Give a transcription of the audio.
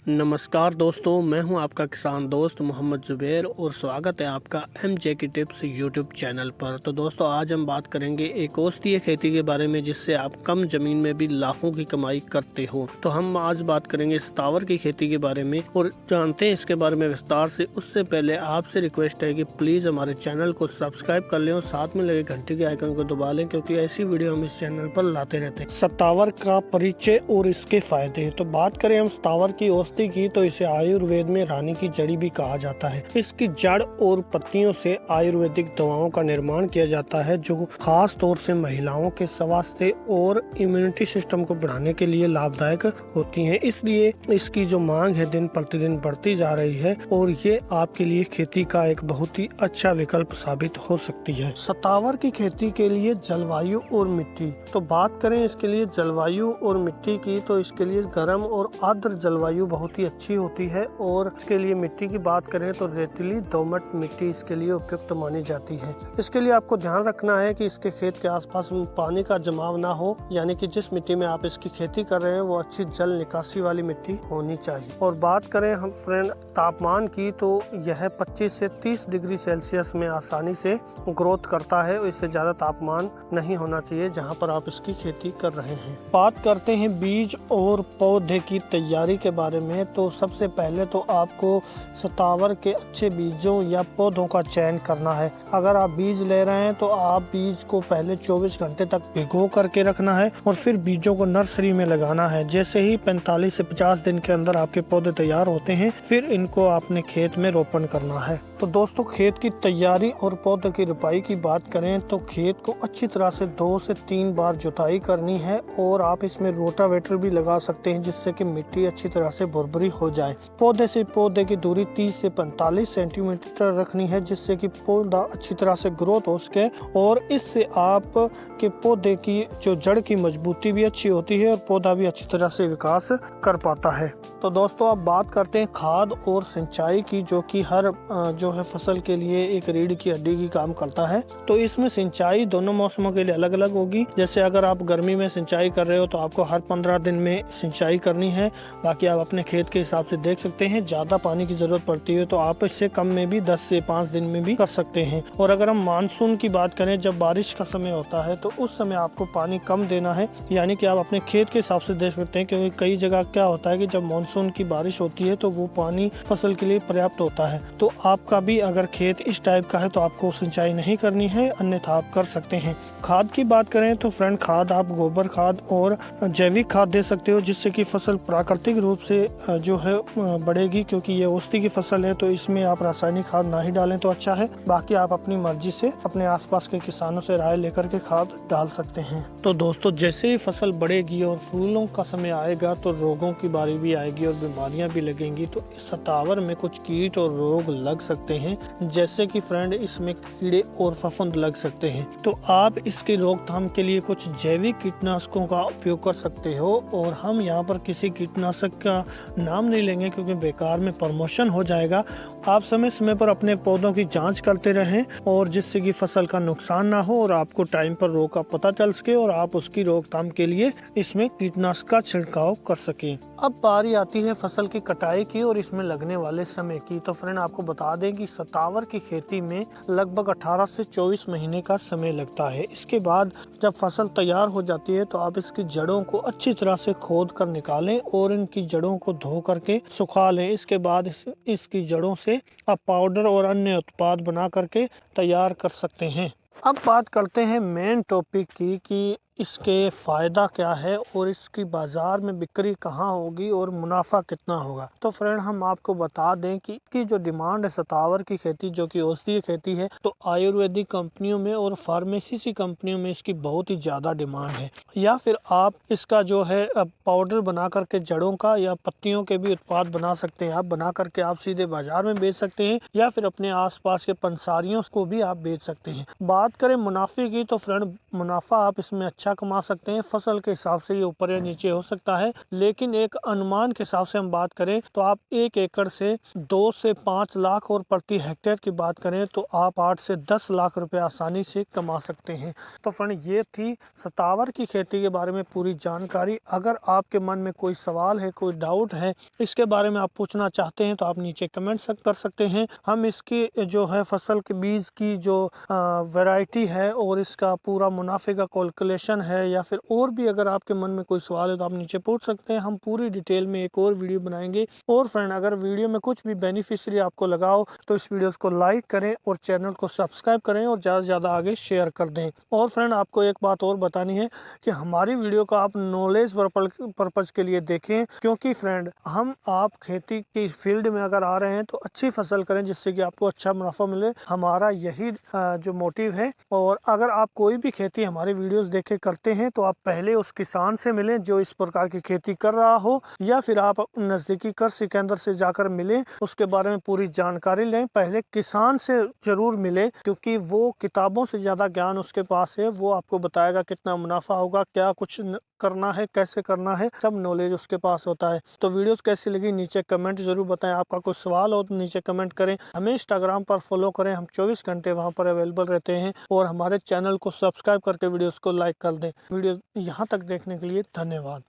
नमस्कार दोस्तों, मैं हूं आपका किसान दोस्त मोहम्मद जुबैर और स्वागत है आपका एमजे की टिप्स यूट्यूब चैनल पर। तो दोस्तों, आज हम बात करेंगे एक औषधीय खेती के बारे में जिससे आप कम जमीन में भी लाखों की कमाई करते हो। तो हम आज बात करेंगे सतावर की खेती के बारे में और जानते हैं इसके बारे में विस्तार से। उससे पहले आपसे रिक्वेस्ट है कि प्लीज हमारे चैनल को सब्सक्राइब कर लें और साथ में लगे घंटी के आइकन को दबा लें, क्योंकि ऐसी वीडियो हम इस चैनल पर लाते रहते हैं। सतावर का परिचय और इसके फायदे। तो बात करें हम सतावर की की, तो इसे आयुर्वेद में रानी की जड़ी भी कहा जाता है। इसकी जड़ और पत्तियों से आयुर्वेदिक दवाओं का निर्माण किया जाता है, जो खास तौर से महिलाओं के स्वास्थ्य और इम्यूनिटी सिस्टम को बढ़ाने के लिए लाभदायक होती हैं। इसलिए इसकी जो मांग है दिन प्रतिदिन बढ़ती जा रही है और ये आपके लिए खेती का एक बहुत ही अच्छा विकल्प साबित हो सकती है। सतावर की खेती के लिए जलवायु और मिट्टी। तो बात करें इसके लिए जलवायु और मिट्टी की, तो इसके लिए गर्म और आर्द्र जलवायु बहुत ही अच्छी होती है। और इसके लिए मिट्टी की बात करें तो रेतीली दोमट मिट्टी इसके लिए उपयुक्त मानी जाती है। इसके लिए आपको ध्यान रखना है कि इसके खेत के आसपास पानी का जमाव ना हो, यानी कि जिस मिट्टी में आप इसकी खेती कर रहे हैं वो अच्छी जल निकासी वाली मिट्टी होनी चाहिए। और बात करें हम फ्रेंड तापमान की, तो यह 25 से 30 डिग्री सेल्सियस में आसानी से ग्रोथ करता है। इससे ज्यादा तापमान नहीं होना चाहिए जहाँ पर आप इसकी खेती कर रहे हैं। बात करते हैं बीज और पौधे की तैयारी के बारे में। तो सबसे पहले तो आपको सतावर के अच्छे बीजों या पौधों का चयन करना है। अगर आप बीज ले रहे हैं तो आप बीज को पहले 24 घंटे तक भिगो करके रखना है और फिर बीजों को नर्सरी में लगाना है। जैसे ही 45 से 50 दिन के अंदर आपके पौधे तैयार होते हैं, फिर इनको आपने खेत में रोपण करना है। तो दोस्तों, खेत की तैयारी और पौधे की रोपाई की बात करें तो खेत को अच्छी तरह से 2 से 3 बार जुताई करनी है और आप इसमें रोटावेटर भी लगा सकते हैं, जिससे कि मिट्टी अच्छी तरह से भुरभुरी हो जाए। पौधे से पौधे की दूरी 30 से 45 सेंटीमीटर रखनी है, जिससे कि पौधा अच्छी तरह से ग्रोथ हो सके और इससे आप के पौधे की जो जड़ की मजबूती भी अच्छी होती है और पौधा भी अच्छी तरह से विकास कर पाता है। तो दोस्तों, अब बात करते हैं खाद और सिंचाई की, जो कि हर जो है फसल के लिए एक रीढ़ की हड्डी की काम करता है। तो इसमें सिंचाई दोनों मौसमों के लिए अलग अलग होगी। जैसे अगर आप गर्मी में सिंचाई कर रहे हो तो आपको हर 15 दिन में सिंचाई करनी है। बाकी आप अपने खेत के हिसाब से देख सकते हैं। ज्यादा पानी की जरूरत पड़ती है तो आप इससे कम में भी 10 से 5 दिन में भी कर सकते हैं। और अगर हम मानसून की बात करें, जब बारिश का समय होता है तो उस समय आपको पानी कम देना है, यानी कि आप अपने खेत के हिसाब से देख सकते हैं। क्योंकि कई जगह क्या होता है कि जब मानसून की बारिश होती है तो वो पानी फसल के लिए पर्याप्त होता है। तो आपका भी अगर खेत इस टाइप का है तो आपको सिंचाई नहीं करनी है, अन्यथा आप कर सकते हैं। खाद की बात करें तो फ्रेंड, खाद आप गोबर खाद और जैविक खाद दे सकते हो, जिससे कि फसल प्राकृतिक रूप से जो है बढ़ेगी। क्योंकि ये औषधि की फसल है तो इसमें आप रासायनिक खाद ना ही डालें तो अच्छा है। बाकी आप अपनी मर्जी से अपने आसपास के किसानों से राय लेकर के खाद डाल सकते हैं। तो दोस्तों, जैसे ही फसल बढ़ेगी और फूलों का समय आएगा तो रोगों की बारी भी आएगी और बीमारियां भी लगेंगी। तो इस सतावर में कुछ कीट और रोग लग सकते हैं, जैसे कि फ्रेंड इसमें कीड़े और फफूंद लग सकते हैं। तो आप इसकी रोकथाम के लिए कुछ जैविक कीटनाशकों का उपयोग कर सकते हो। और हम यहाँ पर किसी कीटनाशक का नाम नहीं लेंगे क्योंकि बेकार में प्रमोशन हो जाएगा। आप समय समय पर अपने पौधों की जांच करते रहें और जिससे कि फसल का नुकसान ना हो और आपको टाइम पर रोग का पता चल सके और आप उसकी रोकथाम के लिए इसमें कीटनाशक का छिड़काव कर सकें। अब बारी आती है फसल की कटाई की और इसमें लगने वाले समय की। तो फ्रेंड, आपको बता दें कि सतावर की खेती में लगभग 18 से 24 महीने का समय लगता है। इसके बाद जब फसल तैयार हो जाती है तो आप इसकी जड़ों को अच्छी तरह से खोद कर निकालें और इनकी जड़ों को धो करके सुखा लें। इसके बाद इसकी जड़ों से आप पाउडर और अन्य उत्पाद बना करके तैयार कर सकते हैं। अब बात करते हैं मेन टॉपिक की कि इसके फायदा क्या है और इसकी बाजार में बिक्री कहाँ होगी और मुनाफा कितना होगा। तो फ्रेंड, हम आपको बता दें कि जो डिमांड है सतावर की खेती, जो कि औषधीय खेती है, तो आयुर्वेदिक कंपनियों में और फार्मेसी कंपनियों में इसकी बहुत ही ज्यादा डिमांड है। या फिर आप इसका जो है पाउडर बना करके जड़ों का या पत्तियों के भी उत्पाद बना सकते हैं। आप बना करके आप सीधे बाजार में बेच सकते हैं या फिर अपने आसपास के पंसारियों को भी आप बेच सकते हैं। बात करें मुनाफे की, तो फ्रेंड मुनाफा आप इसमें अच्छा अच्छा कमा सकते हैं। फसल के हिसाब से ये ऊपर या नीचे हो सकता है, लेकिन एक अनुमान के हिसाब से हम बात करें तो आप 1 एकड़ से 2 से 5 लाख और प्रति हेक्टेयर की बात करें तो आप 8 से 10 लाख रुपए आसानी से कमा सकते हैं। तो फ्रेंड, ये थी सतावर की खेती के बारे में पूरी जानकारी। अगर आपके मन में कोई सवाल है, कोई डाउट है, इसके बारे में आप पूछना चाहते हैं तो आप नीचे कमेंट कर सकते हैं। हम इसकी जो है फसल के बीज की जो वैरायटी है और इसका पूरा मुनाफे का कैलकुलेशन है, या फिर और भी अगर आपके मन में कोई सवाल है तो आप नीचे पूछ सकते हैं। हम पूरी डिटेल में एक और वीडियो बनाएंगे। और फ्रेंड, अगर वीडियो में कुछ भी बेनिफिशियरी आपको लगा हो तो इस वीडियो को लाइक करें और चैनल को सब्सक्राइब करें और ज़्यादा से ज़्यादा आगे शेयर कर दें। और फ्रेंड, आपको एक बात और बतानी है कि हमारी वीडियो को आप नॉलेज पर्पज के लिए देखें, क्योंकि फ्रेंड, हम आप खेती की फील्ड में अगर आ रहे हैं तो अच्छी फसल करें जिससे कि आपको अच्छा मुनाफा मिले। हमारा यही जो मोटिव है। और अगर आप कोई भी खेती हमारी वीडियोस देखे करते हैं तो आप पहले उस किसान से मिलें जो इस प्रकार की खेती कर रहा हो, या फिर आप नज़दीकी कृषि केंद्र से जाकर मिलें, उसके बारे में पूरी जानकारी लें। पहले किसान से जरूर मिले, क्योंकि वो किताबों से ज़्यादा ज्ञान उसके पास है। वो आपको बताएगा कितना मुनाफा होगा, क्या कुछ करना है, कैसे करना है, सब नॉलेज उसके पास होता है। तो वीडियोस कैसी लगी नीचे कमेंट जरूर बताएं। आपका कोई सवाल हो तो नीचे कमेंट करें। हमें इंस्टाग्राम पर फॉलो करें, हम 24 घंटे वहां पर अवेलेबल रहते हैं। और हमारे चैनल को सब्सक्राइब करके वीडियोस को लाइक कर दें। वीडियो यहाँ तक देखने के लिए धन्यवाद।